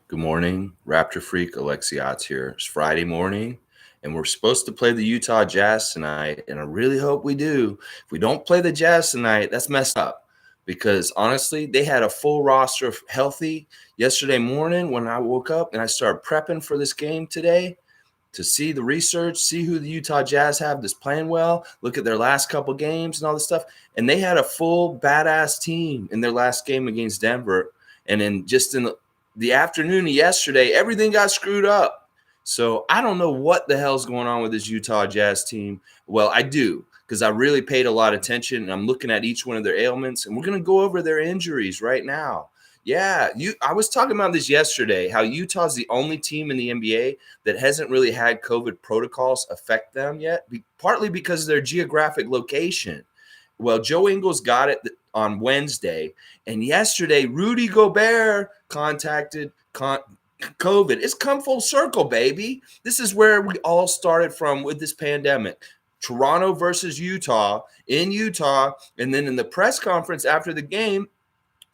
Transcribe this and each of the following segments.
Good morning, Raptor Freak. Alexiot's here. It's Friday morning, and we're supposed to play the Utah Jazz tonight, and I really hope we do. If we don't play the Jazz tonight, that's messed up because honestly, they had a full roster of healthy yesterday morning when I woke up and I started prepping for this game today to see the research, see who the Utah Jazz have that's playing well, look at their last couple games and all this stuff. And they had a full badass team in their last game against Denver. And then just in the afternoon of yesterday, everything got screwed up. So I don't know what the hell's going on with this Utah Jazz team. Well, I do, because I really paid a lot of attention and I'm looking at each one of their ailments, and we're going to go over their injuries right now. Yeah, I was talking about this yesterday, how Utah's the only team in the NBA that hasn't really had COVID protocols affect them yet, partly because of their geographic location. Well, Joe Ingles got it on Wednesday, and yesterday Rudy Gobert contacted COVID. It's come full circle, baby. This is where we all started from with this pandemic. Toronto versus Utah in Utah, and then in the press conference after the game,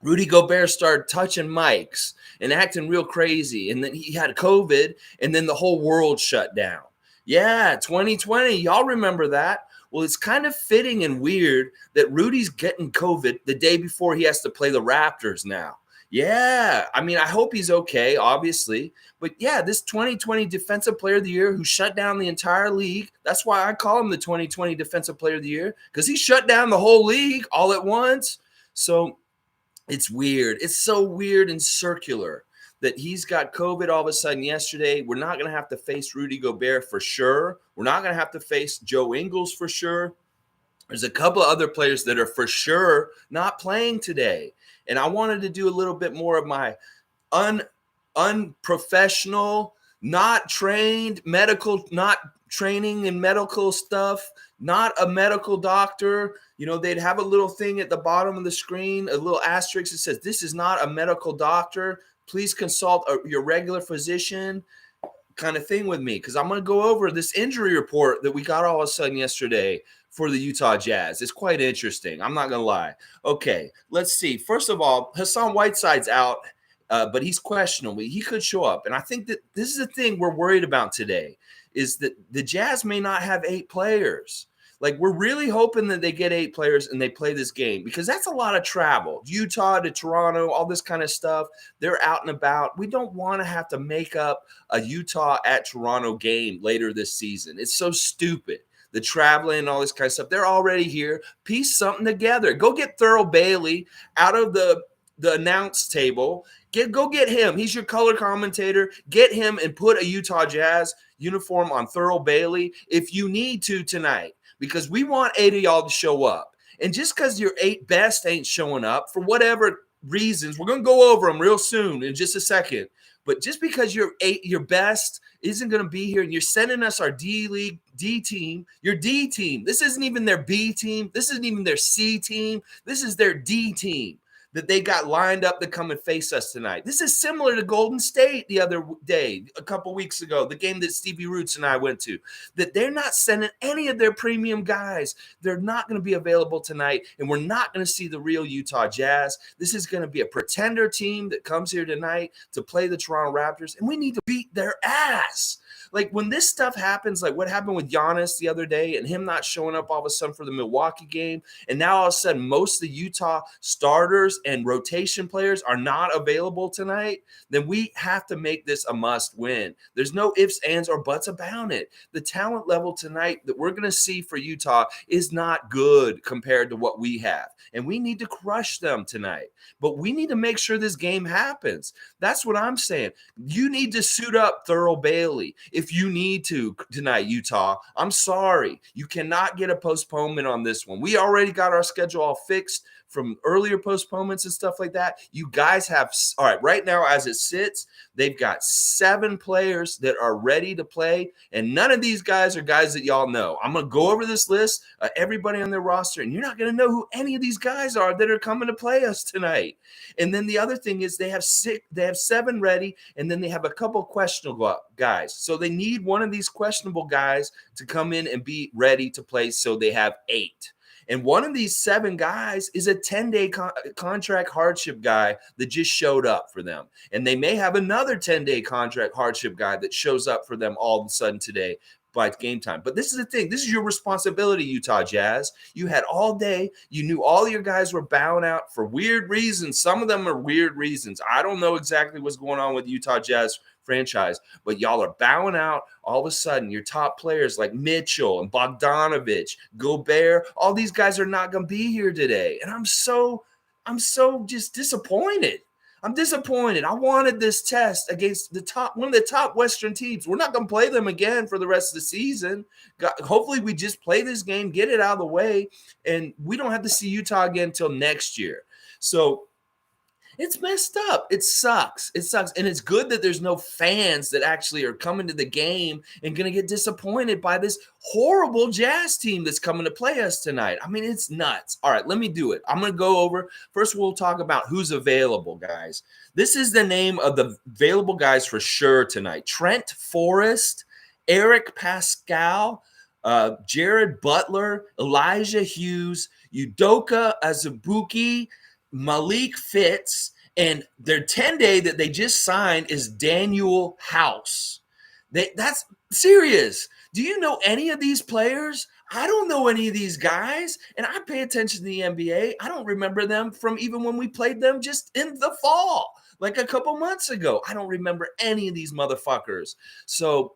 Rudy Gobert started touching mics and acting real crazy. And then he had COVID, and then the whole world shut down. Yeah, 2020. Y'all remember that? Well, it's kind of fitting and weird that Rudy's getting COVID the day before he has to play the Raptors now. Yeah, I mean, I hope he's okay, obviously. But yeah, this 2020 Defensive Player of the Year who shut down the entire league. That's why I call him the 2020 Defensive Player of the Year, because he shut down the whole league all at once. So it's weird. It's so weird and circular that he's got COVID all of a sudden yesterday. We're not going to have to face Rudy Gobert for sure. We're not going to have to face Joe Ingles for sure. There's a couple of other players that are for sure not playing today. And I wanted to do a little bit more of my unprofessional, not trained medical, not training in medical stuff, not a medical doctor. You know, they'd have a little thing at the bottom of the screen, a little asterisk that says, "This is not a medical doctor. Please consult your regular physician," kind of thing with me, because I'm going to go over this injury report that we got all of a sudden yesterday for the Utah Jazz. It's quite interesting. I'm not going to lie. Okay, let's see. First of all, Hassan Whiteside's out, but he's questionable. He could show up. And I think that this is the thing we're worried about today, is that the Jazz may not have 8 players. Like, we're really hoping that they get 8 players and they play this game, because that's a lot of travel. Utah to Toronto, all this kind of stuff. They're out and about. We don't want to have to make up a Utah at Toronto game later this season. It's so stupid. The traveling and all this kind of stuff. They're already here. Piece something together. Go get Thurl Bailey out of the announce table. Go get him. He's your color commentator. Get him and put a Utah Jazz uniform on Thurl Bailey if you need to tonight, because we want 8 of y'all to show up. And just because your 8 best ain't showing up for whatever reasons, we're going to go over them real soon in just a second. But just because your best isn't going to be here and you're sending us our D team, your D team. This isn't even their B team. This isn't even their C team. This is their D team that they got lined up to come and face us tonight. This is similar to Golden State the other day, a couple weeks ago, the game that Stevie Roots and I went to, that they're not sending any of their premium guys. They're not going to be available tonight, and we're not going to see the real Utah Jazz. This is going to be a pretender team that comes here tonight to play the Toronto Raptors, and we need to beat their ass. Like, when this stuff happens, like what happened with Giannis the other day and him not showing up all of a sudden for the Milwaukee game, and now all of a sudden most of the Utah starters and rotation players are not available tonight, then we have to make this a must win. There's no ifs, ands, or buts about it. The talent level tonight that we're going to see for Utah is not good compared to what we have, and we need to crush them tonight. But we need to make sure this game happens. That's what I'm saying. You need to suit up Thurl Bailey if you need to tonight, Utah. I'm sorry. You cannot get a postponement on this one. We already got our schedule all fixed from earlier postponements and stuff like that. You guys have, all right, right now as it sits, they've got 7 players that are ready to play, and none of these guys are guys that y'all know. I'm going to go over this list, everybody on their roster, and you're not going to know who any of these guys are that are coming to play us tonight. And then the other thing is they have 7 ready, and then they have a couple questionable guys. So they need one of these questionable guys to come in and be ready to play, so they have 8. And one of these 7 guys is a 10-day contract hardship guy that just showed up for them. And they may have another 10-day contract hardship guy that shows up for them all of a sudden today by game time. But this is the thing. This is your responsibility, Utah Jazz. You had all day. You knew all your guys were bowing out for weird reasons. Some of them are weird reasons. I don't know exactly what's going on with the Utah Jazz franchise, but y'all are bowing out. All of a sudden, your top players like Mitchell and Bogdanovic, Gobert, all these guys are not going to be here today. And I'm so just disappointed. I'm disappointed. I wanted this test against one of the top Western teams. We're not going to play them again for the rest of the season. Hopefully, we just play this game, get it out of the way, and we don't have to see Utah again until next year. So it's messed up. It sucks. It sucks. And it's good that there's no fans that actually are coming to the game and going to get disappointed by this horrible Jazz team that's coming to play us tonight. I mean, it's nuts. All right, let me do it. I'm going to go over. First, we'll talk about who's available, guys. This is the name of the available guys for sure tonight. Trent Forrest, Eric Pascal, Jared Butler, Elijah Hughes, Udoka Azubuike, Malik Fitz, and their 10-day that they just signed is Daniel House. That's serious. Do you know any of these players? I don't know any of these guys, and I pay attention to the NBA. I don't remember them from even when we played them just in the fall, like a couple months ago. I don't remember any of these motherfuckers. So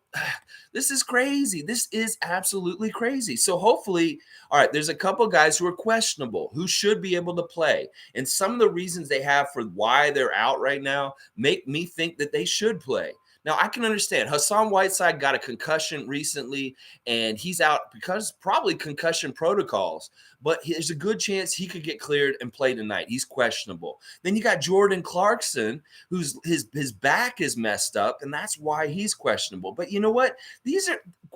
this is crazy. This is absolutely crazy. So hopefully, all right, there's a couple guys who are questionable, who should be able to play. And some of the reasons they have for why they're out right now make me think that they should play. Now, I can understand Hassan Whiteside got a concussion recently, and he's out because probably concussion protocols. But there's a good chance he could get cleared and play tonight. He's questionable. Then you got Jordan Clarkson, who's his back is messed up, and that's why he's questionable. But you know what?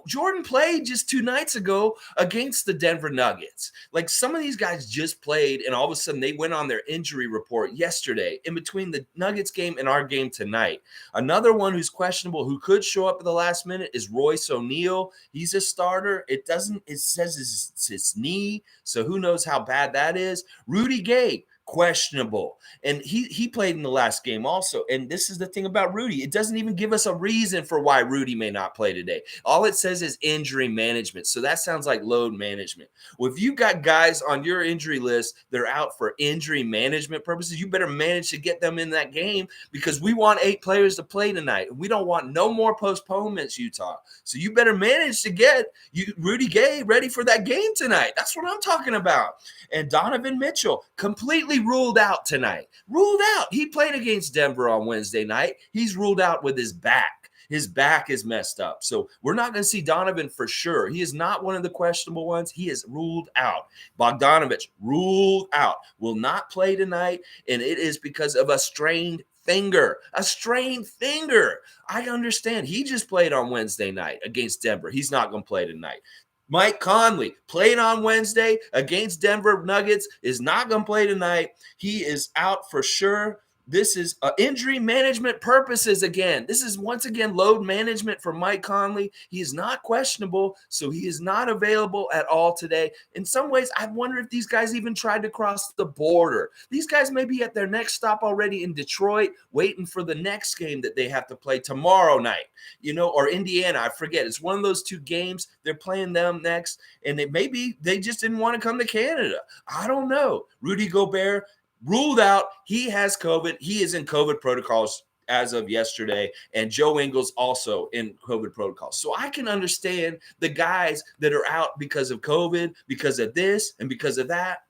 Jordan played just 2 nights ago against the Denver Nuggets. Like, some of these guys just played, and all of a sudden they went on their injury report yesterday in between the Nuggets game and our game tonight. Another one who's questionable, who could show up at the last minute, is Royce O'Neal. He's a starter. It says it's his knee, so who knows how bad that is. Rudy Gay, questionable. And he played in the last game also. And this is the thing about Rudy. It doesn't even give us a reason for why Rudy may not play today. All it says is injury management. So that sounds like load management. Well, if you got guys on your injury list that are out for injury management purposes, you better manage to get them in that game, because we want 8 players to play tonight. We don't want no more postponements, Utah. So you better manage to get Rudy Gay ready for that game tonight. That's what I'm talking about. And Donovan Mitchell, completely ruled out tonight. Ruled out. He played against Denver on Wednesday night. He's ruled out with his back. His back is messed up. So we're not going to see Donovan for sure. He is not one of the questionable ones. He is ruled out. Bogdanovic, ruled out. Will not play tonight, and it is because of a strained finger. A strained finger. I understand. He just played on Wednesday night against Denver. He's not going to play tonight. Mike Conley played on Wednesday against Denver Nuggets, is not going to play tonight. He is out for sure. This is injury management purposes again. This is once again load management for Mike Conley. He is not questionable, so he is not available at all today. In some ways, I wonder if these guys even tried to cross the border. These guys may be at their next stop already in Detroit, waiting for the next game that they have to play tomorrow night, or Indiana. I forget. It's one of those 2 games. They're playing them next, and maybe they just didn't want to come to Canada. I don't know. Rudy Gobert, ruled out. He has COVID. He is in COVID protocols as of yesterday. And Joe Ingles also in COVID protocols. So I can understand the guys that are out because of COVID, because of this, and because of that.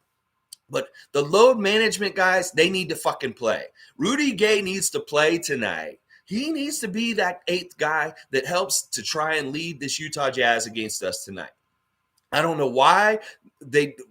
But the load management guys, they need to fucking play. Rudy Gay needs to play tonight. He needs to be that 8th guy that helps to try and lead this Utah Jazz against us tonight. I don't know why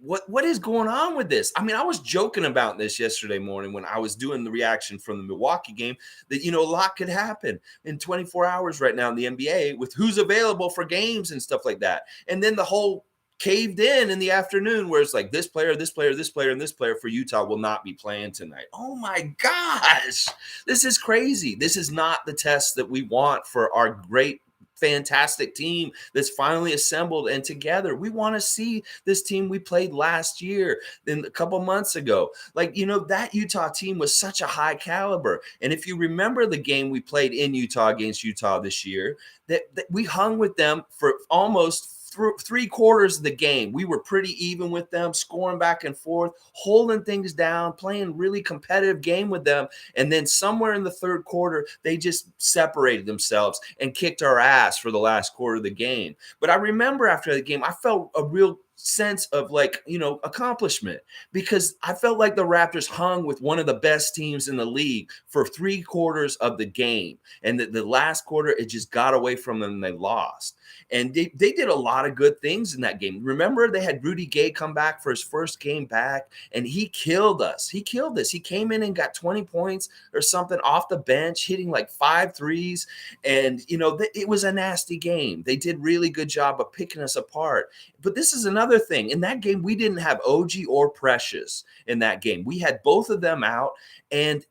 what is going on with this? I mean, I was joking about this yesterday morning when I was doing the reaction from the Milwaukee game that, a lot could happen in 24 hours right now in the NBA with who's available for games and stuff like that. And then the whole caved in the afternoon where it's like this player, this player, this player, and this player for Utah will not be playing tonight. Oh my gosh, this is crazy. This is not the test that we want for our great fantastic team that's finally assembled and together. We want to see this team we played last year, then a couple months ago. Like, that Utah team was such a high caliber. And if you remember the game we played in Utah against Utah this year, that we hung with them for almost three quarters of the game. We were pretty even with them, scoring back and forth, holding things down, playing really competitive game with them. And then somewhere in the third quarter, they just separated themselves and kicked our ass for the last quarter of the game. But I remember after the game, I felt a real sense of accomplishment, because I felt like the Raptors hung with one of the best teams in the league for three quarters of the game. And the last quarter, it just got away from them and they lost. And they did a lot of good things in that game. Remember, they had Rudy Gay come back for his first game back, and he killed us. He killed us. He came in and got 20 points or something off the bench, hitting like 5 threes. And, it was a nasty game. They did really good job of picking us apart. But this is another thing. In that game, we didn't have OG or Precious in that game. We had both of them out. And,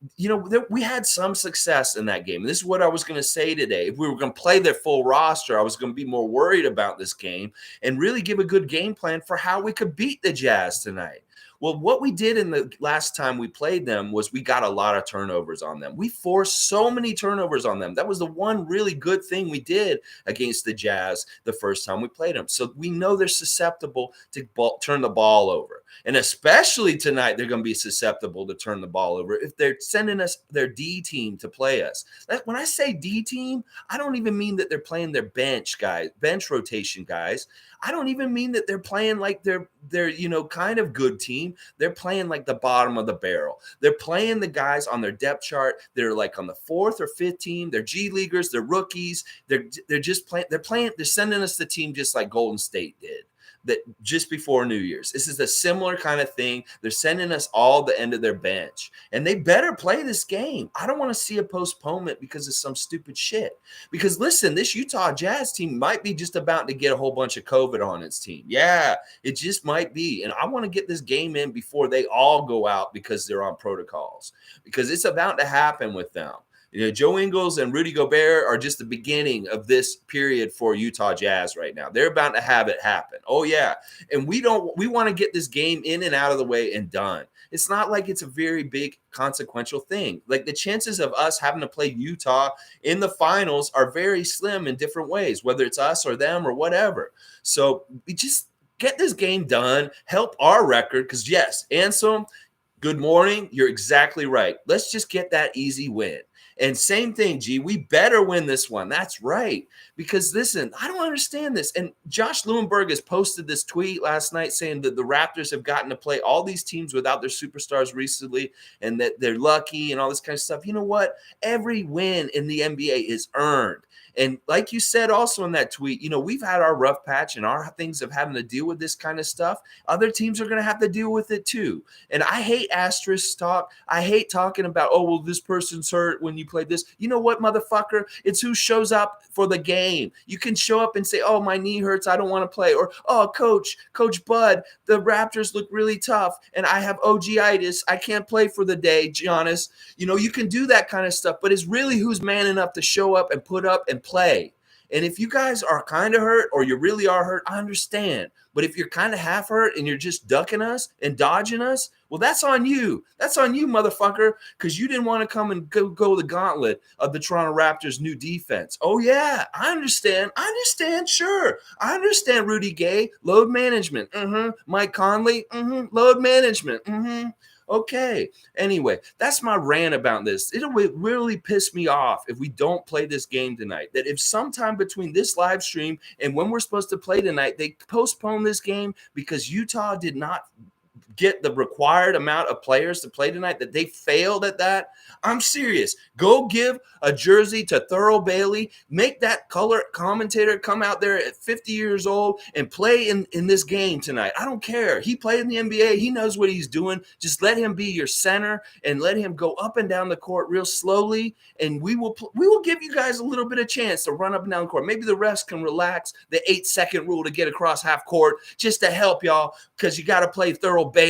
we had some success in that game. And this is what I was going to say today. If we were going to play their full roster, I was going to be more worried about this game and really give a good game plan for how we could beat the Jazz tonight. Well, what we did in the last time we played them was we got a lot of turnovers on them. We forced so many turnovers on them. That was the one really good thing we did against the Jazz the first time we played them. So we know they're susceptible to turn the ball over. And especially tonight, they're going to be susceptible to turn the ball over if they're sending us their D team to play us. When I say D team, I don't even mean that they're playing their bench rotation guys. I don't even mean that they're playing like they're kind of good team. They're playing like the bottom of the barrel. They're playing the guys on their depth chart. They're like on the 4th or 5th team. They're G leaguers. They're rookies. They're just playing. They're sending us the team just like Golden State did. That just before New Year's. This is a similar kind of thing. They're sending us all the end of their bench, and they better play this game. I don't want to see a postponement because of some stupid shit. Because listen, this Utah Jazz team might be just about to get a whole bunch of COVID on its team. Yeah, it just might be. And I want to get this game in before they all go out because they're on protocols, because it's about to happen with them. Joe Ingles and Rudy Gobert are just the beginning of this period for Utah Jazz right now. They're about to have it happen. Oh, yeah. And we want to get this game in and out of the way and done. It's not like it's a very big consequential thing. Like, the chances of us having to play Utah in the finals are very slim in different ways, whether it's us or them or whatever. So we just get this game done, help our record, because, yes, Anselm, good morning. You're exactly right. Let's just get that easy win. And same thing, G, we better win this one. That's right. Because listen, I don't understand this. And Josh Lewenberg has posted this tweet last night saying that the Raptors have gotten to play all these teams without their superstars recently and that they're lucky and all this kind of stuff. You know what? Every win in the NBA is earned. And like you said also in that tweet, we've had our rough patch and our things of having to deal with this kind of stuff. Other teams are going to have to deal with it too. And I hate asterisk talk. I hate talking about, oh, well, this person's hurt when you played this. You know what, motherfucker? It's who shows up for the game. You can show up and say, oh, my knee hurts, I don't want to play. Or, oh, Coach Bud, the Raptors look really tough and I have OG-itis. I can't play for the day, Giannis. You can do that kind of stuff, but it's really who's man enough to show up and put up and play. And if you guys are kind of hurt or you really are hurt, I understand. But if you're kind of half hurt and you're just ducking us and dodging us, well, that's on you. That's on you, motherfucker, because you didn't want to come and go the gauntlet of the Toronto Raptors' new defense. Oh, yeah, I understand. Sure. I understand Rudy Gay, load management. Mike Conley, load management. Okay. Anyway, that's my rant about this. It'll really piss me off if we don't play this game tonight. That if sometime between this live stream and when we're supposed to play tonight, they postpone this game because Utah did not get the required amount of players to play tonight, that they failed at that. I'm serious. Go give a jersey to Thurl Bailey. Make that color commentator come out there at 50 years old and play in this game tonight. I don't care. He played in the NBA. He knows what he's doing. Just let him be your center and let him go up and down the court real slowly. And we will give you guys a little bit of chance to run up and down the court. Maybe the refs can relax the 8-second rule to get across half court just to help y'all, because you got to play Thurl Bailey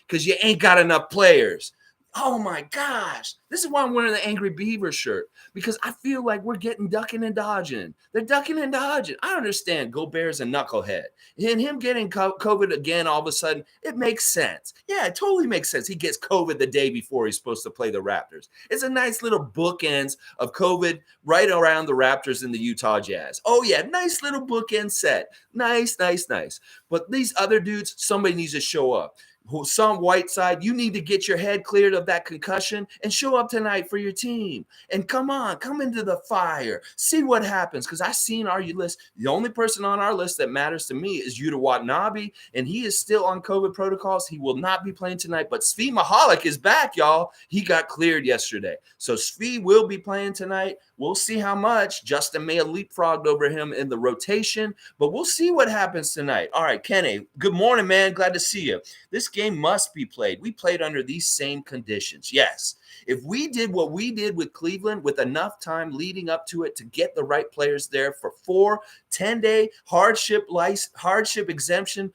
because you ain't got enough players. Oh my gosh. This is why I'm wearing the Angry Beaver shirt, because I feel like we're getting ducking and dodging. They're ducking and dodging. I understand Gobert's a knucklehead. And him getting COVID again all of a sudden, it makes sense. Yeah, it totally makes sense. He gets COVID the day before he's supposed to play the Raptors. It's a nice little bookends of COVID right around the Raptors and the Utah Jazz. Oh, yeah, nice little bookend set. Nice, nice, nice. But these other dudes, somebody needs to show up. Some Whiteside, you need to get your head cleared of that concussion and show up tonight for your team. And come on, come into the fire. See what happens. Because I've seen our list. The only person on our list that matters to me is Yuta Watanabe, and he is still on COVID protocols. He will not be playing tonight. But Svi Mihalik is back, y'all. He got cleared yesterday. So Svi will be playing tonight. We'll see how much. Justin may have leapfrogged over him in the rotation, but we'll see what happens tonight. All right, Kenny, good morning, man. Glad to see you. This game must be played. We played under these same conditions. Yes. If we did what we did with Cleveland with enough time leading up to it to get the right players there for 4 10-day hardship exemption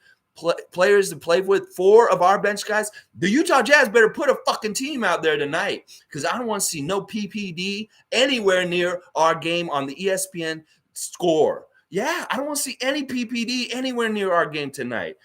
players to play with, 4 of our bench guys, the Utah Jazz better put a fucking team out there tonight, because I don't want to see no PPD anywhere near our game on the ESPN score. Yeah, I don't want to see any PPD anywhere near our game tonight.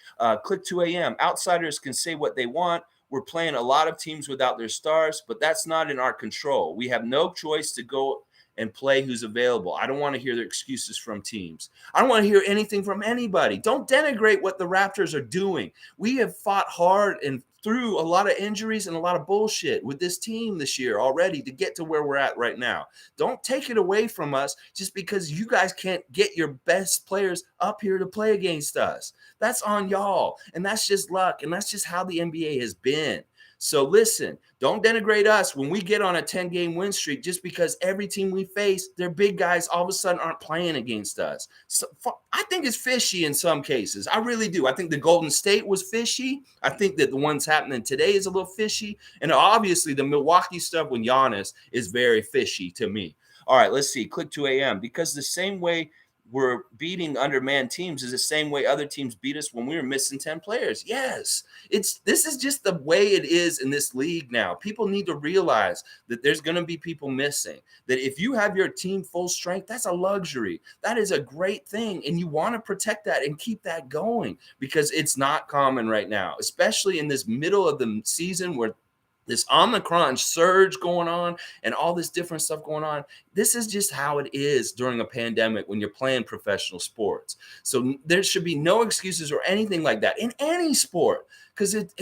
Click 2 a.m. Outsiders can say what they want. We're playing a lot of teams without their stars, but that's not in our control. We have no choice to go and play who's available. I don't want to hear the excuses from teams. I don't want to hear anything from anybody. Don't denigrate what the Raptors are doing. We have fought hard and through a lot of injuries and a lot of bullshit with this team this year already to get to where we're at right now. Don't take it away from us just because you guys can't get your best players up here to play against us. That's on y'all, and that's just luck, and that's just how the NBA has been. So listen, don't denigrate us when we get on a 10-game win streak just because every team we face, their big guys all of a sudden aren't playing against us. So I think it's fishy in some cases. I really do. I think the Golden State was fishy. I think that the ones happening today is a little fishy. And obviously the Milwaukee stuff with Giannis is very fishy to me. All right, let's see. Click 2 a.m. Because the same way we're beating undermanned teams is the same way other teams beat us when we were missing 10 players. Yes, this is just the way it is in this league now. People need to realize that there's going to be people missing, that if you have your team full strength, that's a luxury. That is a great thing, and you want to protect that and keep that going, because it's not common right now, especially in this middle of the season where this Omicron surge going on and all this different stuff going on. This is just how it is during a pandemic when you're playing professional sports. So there should be no excuses or anything like that in any sport, because it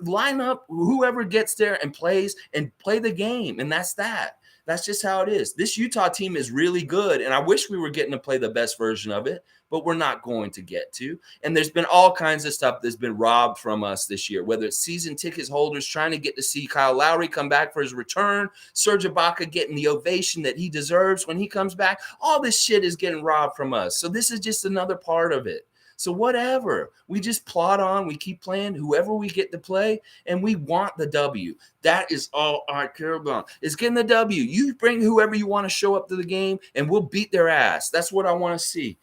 line up whoever gets there and play the game. And that's that. That's just how it is. This Utah team is really good, and I wish we were getting to play the best version of it, but we're not going to get to. And there's been all kinds of stuff that's been robbed from us this year, whether it's season ticket holders trying to get to see Kyle Lowry come back for his return, Serge Ibaka getting the ovation that he deserves when he comes back. All this shit is getting robbed from us. So this is just another part of it. So whatever, we just plod on, we keep playing whoever we get to play, and we want the W. That is all I care about, is getting the W. You bring whoever you want to show up to the game, and we'll beat their ass. That's what I want to see.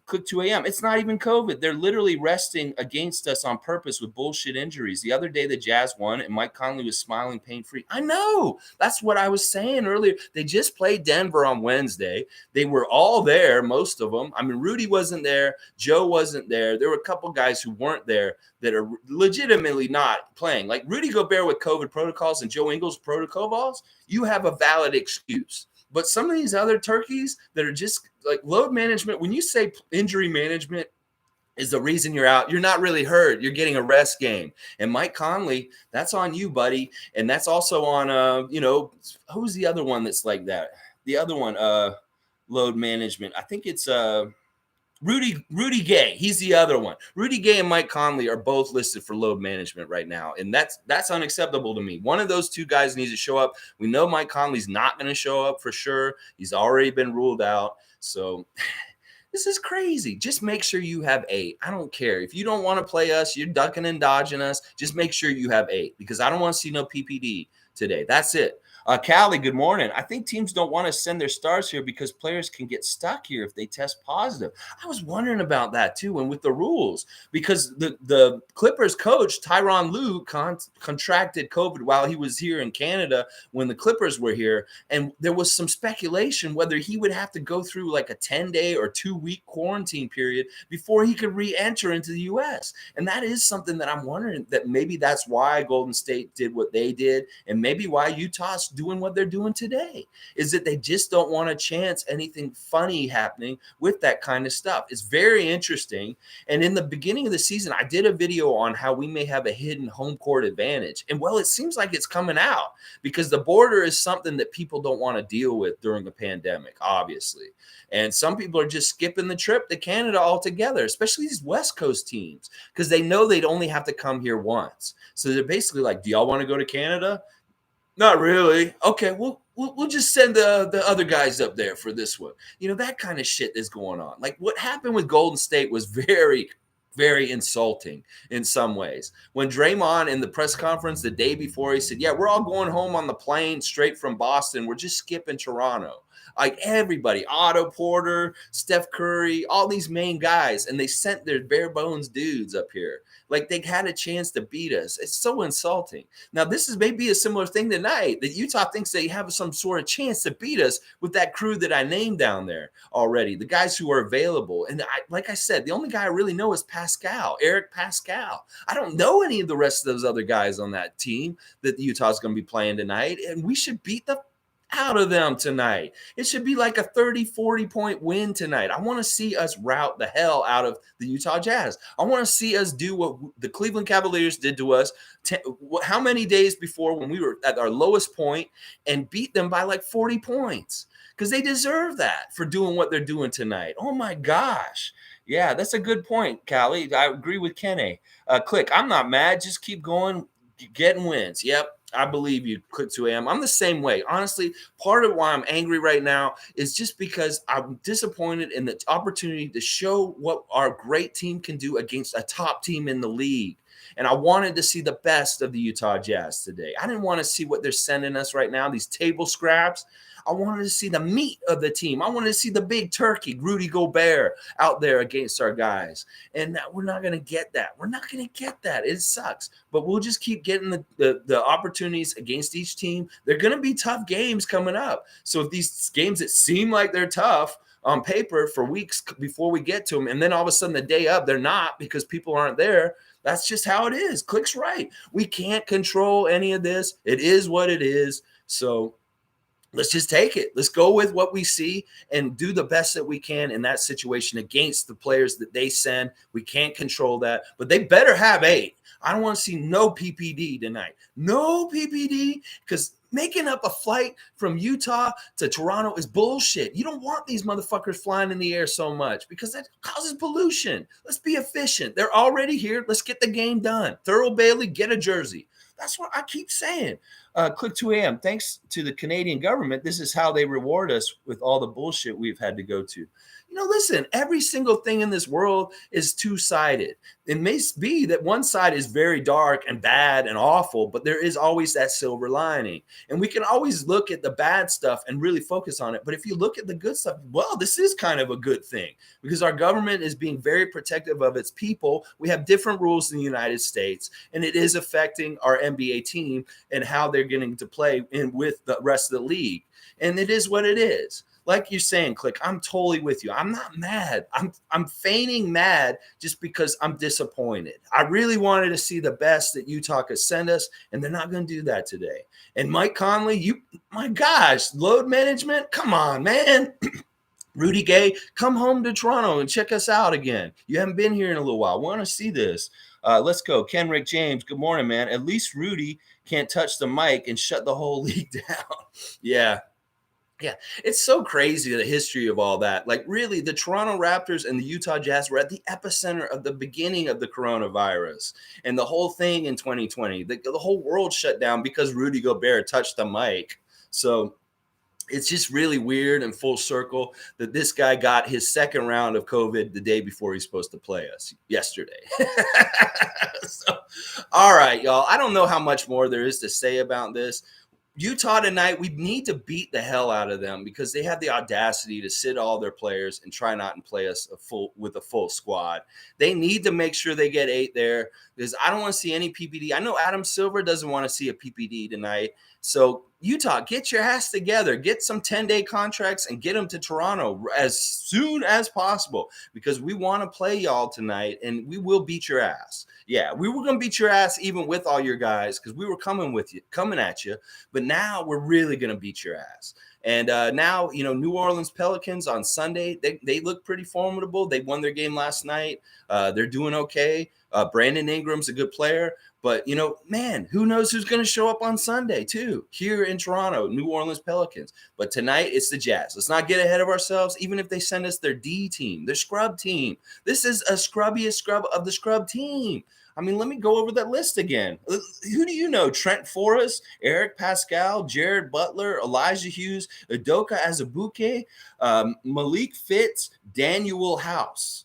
Click 2 a.m. It's not even COVID. They're literally resting against us on purpose with bullshit injuries. The other day, the Jazz won, and Mike Conley was smiling pain-free. I know. That's what I was saying earlier. They just played Denver on Wednesday. They were all there, most of them. I mean, Rudy wasn't there. Joe wasn't there. There were a couple guys who weren't there that are legitimately not playing. Like Rudy Gobert with COVID protocols and Joe Ingles protocols, you have a valid excuse. But some of these other turkeys that are just like load management, when you say injury management is the reason you're out, you're not really hurt. You're getting a rest game. And Mike Conley, that's on you, buddy. And that's also on, who's the other one that's like that? The other one, load management. I think it's Rudy Gay. He's the other one. Rudy Gay and Mike Conley are both listed for load management right now, and that's unacceptable to me. One of those two guys needs to show up. We know Mike Conley's not going to show up for sure. He's already been ruled out. So this is crazy. Just make sure you have 8. I don't care. If you don't want to play us, you're ducking and dodging us, just make sure you have 8, because I don't want to see no PPD today. That's it. Callie, good morning. I think teams don't want to send their stars here because players can get stuck here if they test positive. I was wondering about that too, and with the rules, because the Clippers coach Tyronn Lue contracted COVID while he was here in Canada when the Clippers were here, and there was some speculation whether he would have to go through like a 10-day or 2-week quarantine period before he could re-enter into the U.S. And that is something that I'm wondering that maybe that's why Golden State did what they did, and maybe why Utah's doing what they're doing today, is that they just don't want to chance anything funny happening with that kind of stuff. It's very interesting. And in the beginning of the season, I did a video on how we may have a hidden home court advantage. And well, it seems like it's coming out because the border is something that people don't want to deal with during the pandemic, obviously. And some people are just skipping the trip to Canada altogether, especially these West Coast teams, because they know they'd only have to come here once. So they're basically like, do y'all want to go to Canada? Not really. Okay, we'll just send the other guys up there for this one. You know, that kind of shit is going on. Like what happened with Golden State was very, very insulting in some ways. When Draymond in the press conference the day before, he said, yeah, we're all going home on the plane straight from Boston. We're just skipping Toronto. Like everybody, Otto Porter, Steph Curry, all these main guys, and they sent their bare bones dudes up here. Like they had a chance to beat us. It's so insulting. Now, this is maybe a similar thing tonight that Utah thinks they have some sort of chance to beat us with that crew that I named down there already, the guys who are available. And like I said, the only guy I really know is Pascal, Eric Pascal. I don't know any of the rest of those other guys on that team that Utah's going to be playing tonight, and we should beat the out of them tonight. It should be like a 30-40 point win tonight. I want to see us rout the hell out of the Utah Jazz. I want to see us do what the Cleveland Cavaliers did to us how many days before when we were at our lowest point and beat them by like 40 points, because they deserve that for doing what they're doing tonight. Oh my gosh. Yeah, that's a good point, Callie. I agree with Kenny. Click, I'm not mad. Just keep going, getting wins. Yep. I believe you, Click 2AM. I'm the same way. Honestly, part of why I'm angry right now is just because I'm disappointed in the opportunity to show what our great team can do against a top team in the league. And I wanted to see the best of the Utah Jazz today. I didn't want to see what they're sending us right now, these table scraps. I wanted to see the meat of the team. I wanted to see the big turkey, Rudy Gobert, out there against our guys. And we're not going to get that. We're not going to get that. It sucks. But we'll just keep getting the opportunities against each team. They're going to be tough games coming up. So if these games that seem like they're tough on paper for weeks before we get to them, and then all of a sudden the day up, they're not because people aren't there, that's just how it is. Click's right. We can't control any of this. It is what it is. So let's just take it. Let's go with what we see and do the best that we can in that situation against the players that they send. We can't control that, but they better have 8. I don't want to see no PPD tonight. No PPD, because making up a flight from Utah to Toronto is bullshit. You don't want these motherfuckers flying in the air so much because that causes pollution. Let's be efficient. They're already here. Let's get the game done. Thurl Bailey, get a jersey. That's what I keep saying. Click 2AM. Thanks to the Canadian government, this is how they reward us with all the bullshit we've had to go to. You know, listen, every single thing in this world is two-sided. It may be that one side is very dark and bad and awful, but there is always that silver lining. And we can always look at the bad stuff and really focus on it. But if you look at the good stuff, well, this is kind of a good thing because our government is being very protective of its people. We have different rules in the United States, and it is affecting our NBA team and how they're getting to play in with the rest of the league. And it is what it is. Like you're saying, Click, I'm totally with you. I'm not mad. I'm feigning mad just because I'm disappointed. I really wanted to see the best that Utah could send us, and they're not going to do that today. And Mike Conley, my gosh, load management? Come on, man. Rudy Gay, come home to Toronto and check us out again. You haven't been here in a little while. We want to see this. Let's go. Kenrick James, good morning, man. At least Rudy can't touch the mic and shut the whole league down. Yeah. Yeah, it's so crazy, the history of all that. Like, really, the Toronto Raptors and the Utah Jazz were at the epicenter of the beginning of the coronavirus and the whole thing in 2020. The whole world shut down because Rudy Gobert touched the mic. So it's just really weird and full circle that this guy got his second round of COVID the day before he's supposed to play us yesterday. So, all right, y'all. I don't know how much more there is to say about this. Utah tonight, we need to beat the hell out of them because they have the audacity to sit all their players and try not and play us with a full squad. They need to make sure they get 8 there because I don't want to see any PPD. I know Adam Silver doesn't want to see a PPD tonight. So Utah, get your ass together, get some 10-day contracts and get them to Toronto as soon as possible because we want to play y'all tonight and we will beat your ass. Yeah, we were going to beat your ass even with all your guys because we were coming at you. But now we're really going to beat your ass. And now, New Orleans Pelicans on Sunday, they look pretty formidable. They won their game last night. They're doing okay. Brandon Ingram's a good player. But, man, who knows who's going to show up on Sunday, too, here in Toronto, New Orleans Pelicans. But tonight, it's the Jazz. Let's not get ahead of ourselves, even if they send us their D team, their scrub team. This is a scrubbiest scrub of the scrub team. I mean, let me go over that list again. Who do you know? Trent Forrest, Eric Pascal, Jared Butler, Elijah Hughes, Udoka Azubuike, Malik Fitz, Daniel House.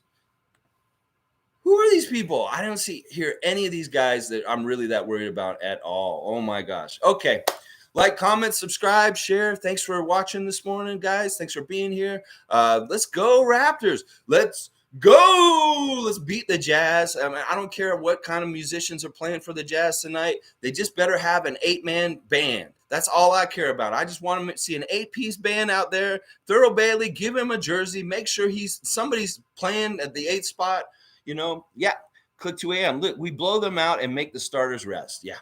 Who are these people? I don't hear any of these guys that I'm really that worried about at all. Oh, my gosh. Okay. Like, comment, subscribe, share. Thanks for watching this morning, guys. Thanks for being here. Let's go, Raptors. Let's go. Let's beat the Jazz. I mean, I don't care what kind of musicians are playing for the Jazz tonight. They just better have an 8-man band. That's all I care about. I just want to see an 8-piece band out there. Thurl Bailey, give him a jersey. Make sure somebody's playing at the 8th spot. Yeah, click 2 a.m. Look, we blow them out and make the starters rest. Yeah.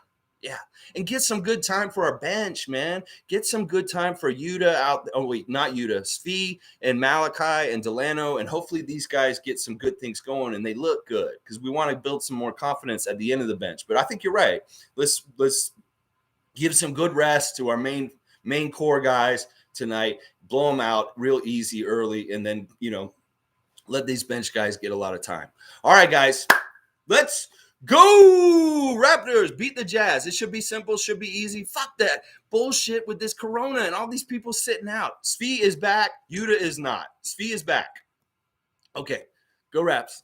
And get some good time for our bench, man. Get some good time for Yuta out. Oh, wait, not Yuta. Svi and Malachi and Delano. And hopefully these guys get some good things going and they look good because we want to build some more confidence at the end of the bench. But I think you're right. Let's give some good rest to our main core guys tonight. Blow them out real easy early and then, let these bench guys get a lot of time. All right, guys, let's go. Raptors beat the Jazz. It should be simple, should be easy. Fuck that bullshit with this corona and all these people sitting out. Svi is back. Yuta is not. Svi is back. Okay, go Raps.